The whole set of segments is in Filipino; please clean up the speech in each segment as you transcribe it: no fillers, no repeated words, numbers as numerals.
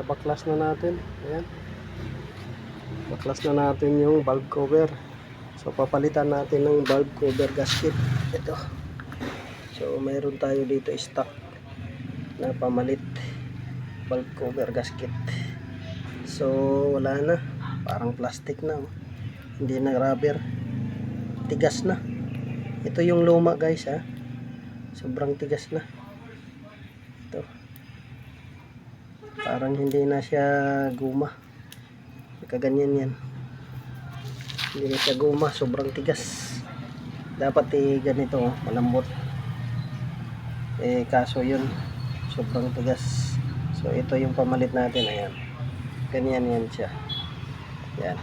baklas na natin. Ayan. Baklas na natin yung valve cover. So papalitan natin ng valve cover gasket. Ito. So mayroon tayo dito stock na pamalit valve cover gasket. So wala na. Parang plastic na. Hindi na rubber. Tigas na. Ito yung luma guys ha. Sobrang tigas na. Ito. Parang hindi na siya guma. Kaganyan yan. Hindi na siya guma. Sobrang tigas. Dapat ganito malambot. Kaso yun. Sobrang tigas. So ito yung pamalit natin. Ayan. Ganyan yan siya. Yan.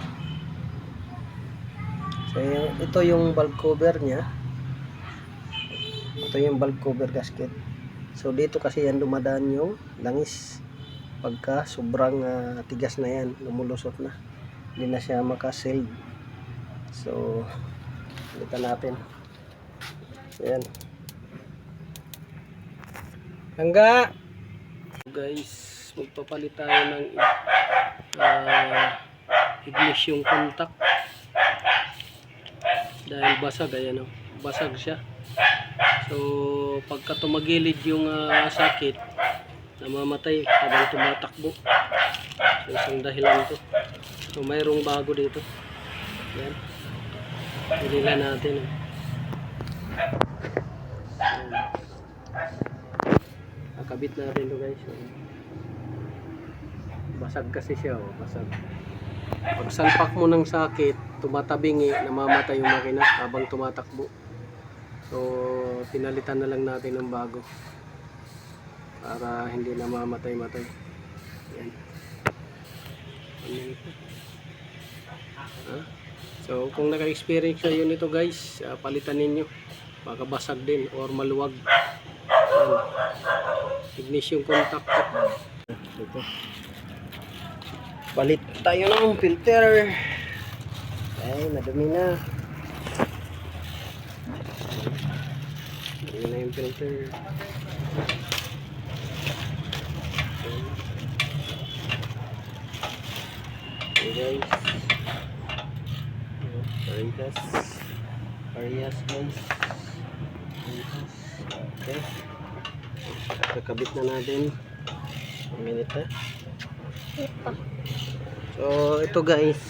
So ito yung valve cover niya. Ito yung valve cover gasket. So dito kasi yan dumadaan yung langis. Pagka sobrang tigas na yan, lumulusot na. Hindi na siya makasealed. So palitan natin. Ayan. Hangga! Guys, magpapalit tayo ng ignition contact. Dahil basag, ayan o. Basag siya. So pagka tumagilid yung sakit, namamatay habang tumatakbo. So isang dahilan to. So mayroong bago dito. Yan. Pinila natin. Nakabit natin to guys. Basag kasi siya oh. Basag. Pag salpak mo ng sakit, tumatabingi, namamatay yung makina habang tumatakbo. So pinalitan na lang natin ng bago. Para hindi na mamatay-matay. Yan. So kung naka-experience kayo nito guys, palitan ninyo. Baka basag din or maluwag. Yan. Ignition contact. Ito. Balit tayo ng filter. Ay, madumi na. Madumi na yung filter. Okay guys, Arias guys. Okay, kakabit na natin. 1 minute ha. So ito guys,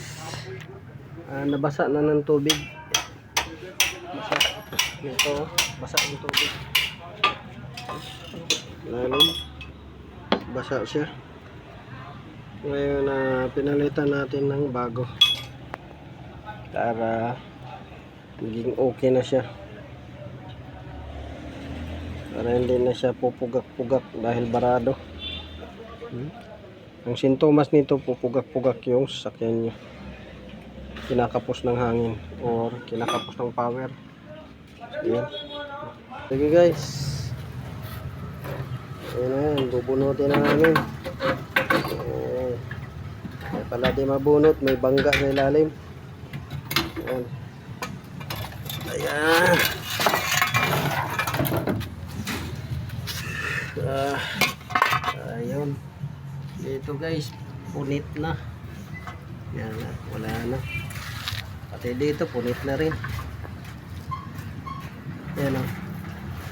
nabasa na ng tubig. Basa ng tubig. Lalim, basa siya. Ngayon pinalitan natin ng bago para maging okay na siya, para hindi na siya pupugak-pugak dahil barado. Ang sintomas nito, pupugak-pugak yung sasakyan nyo, kinakapos ng hangin or kinakapos ng power. Sige guys, ayan, bubunutin na namin. Pala di mabunot, may bangga sa ilalim. Ayan. Ayan. Ayun. Dito guys, punit na. Yan na, wala na. Pati dito punit na rin. Yan o.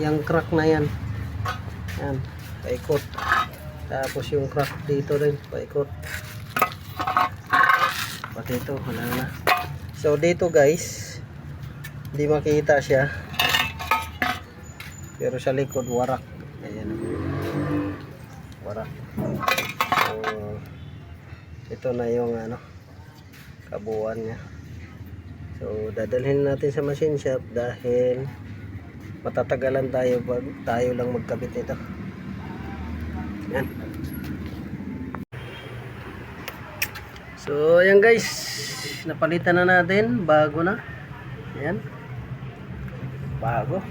Yung crack na yan. Yan, paikot. Tapos yung crack dito rin, paikot. Pati ito, wala na. So dito guys, hindi makita siya. Pero sa likod, warak. Ayan. Warak. So ito na yung kabuuan niya. So dadalhin natin sa machine shop dahil matatagalan tayo pag tayo lang magkabit nito. Yan. So ayan guys, napalitan na natin, bago na. Ayan. Bago.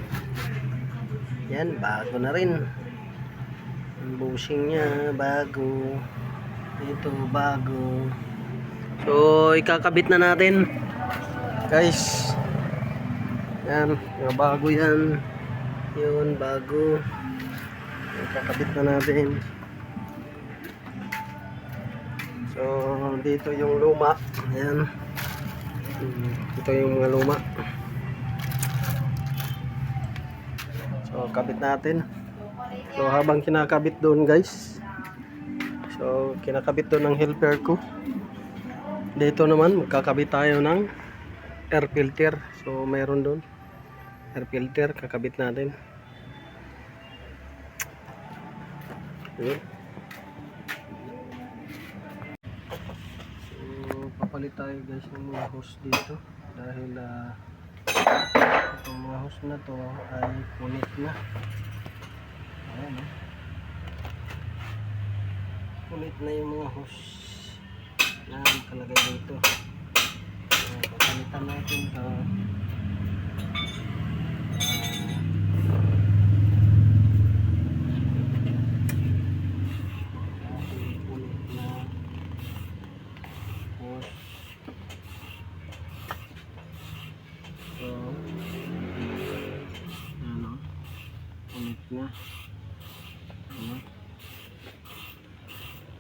Yan, bago na rin. Ang bushing niya, bago. Ito, bago. So ikakabit na natin. Guys. Yan, bago yan. Yun, bago. Ikakabit na natin. So dito yung luma. Ayan. Ito yung mga luma. So kabit natin. So habang kinakabit doon guys, so kinakabit doon ng helper ko. Dito naman magkakabit tayo ng air filter. So mayroon doon air filter, kakabit natin. Ayan. So papalit tayo guys ng mga hose dito dahil itong mga hose na to ay punit na. Ayan, punit na yung mga hose na nakalagay dito. So papalitan natin ito.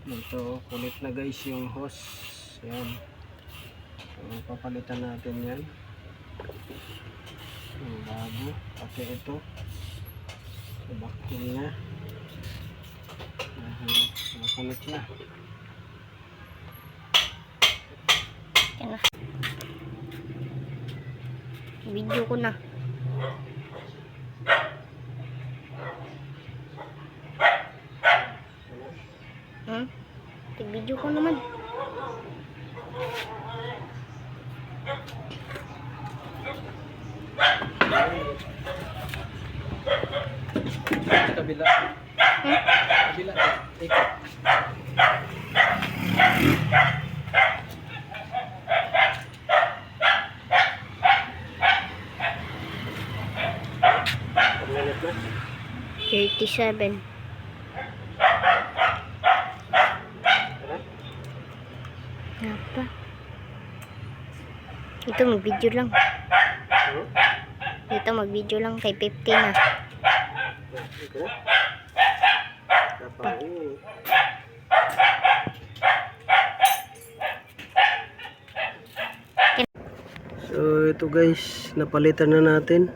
Ito, kulit na guys yung hose. Yan. So, papalitan natin yan. Yung bago. Pati ito. So, bakit niya. Kulit na. Video ko na. Video ko naman. Kabila. Kabila. Ikot. Paglalit na. 37. Apa? Ito mag-video lang. Ito mag-video lang kay 50 na. So ito guys, napalitan na natin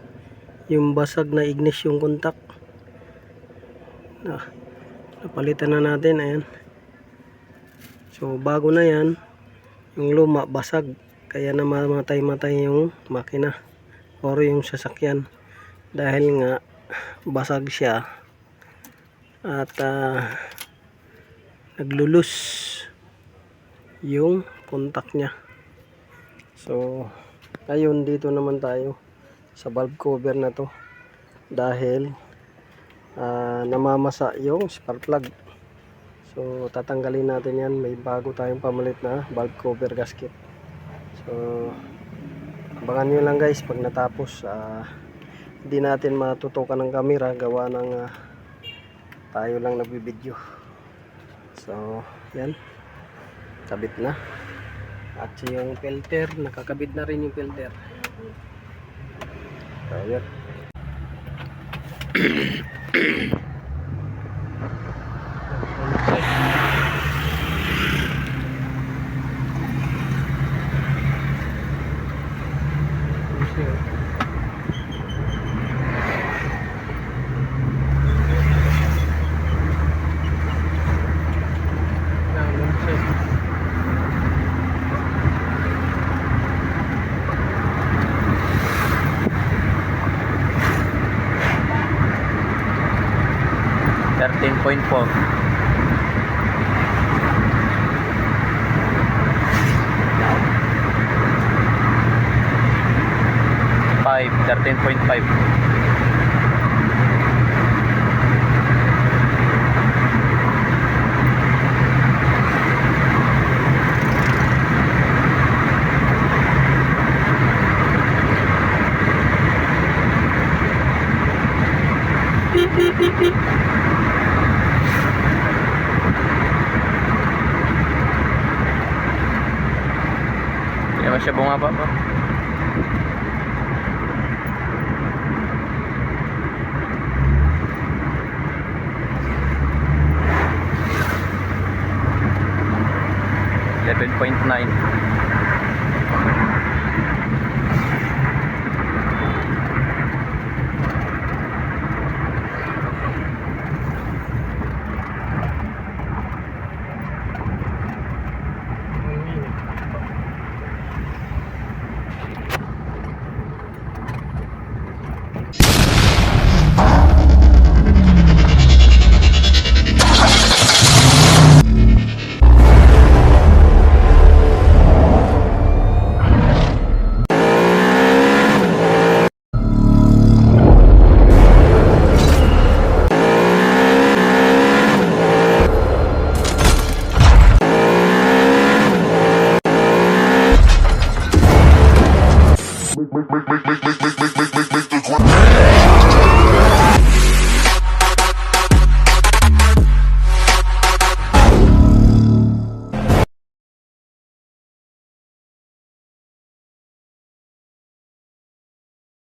yung basag na ignition contact. Napalitan na natin, ayan. So bago na yan. Yung luma basag, kaya namamatay-matay yung makina or yung sasakyan dahil nga basag siya at naglulus yung contact niya. So ngayon dito naman tayo sa valve cover na to dahil namamasa yung spark plug. So tatanggalin natin yan, may bago tayong pamalit na valve cover gasket. So abangan nyo lang guys pag natapos. Hindi natin matutukan ng camera gawa ng tayo lang nagbibideo. So yan, kabit na. At yung filter, nakakabit na rin yung filter. Ayan. Point 4. 13.5. Hindi naman siya bumaba pa. 11.9. Make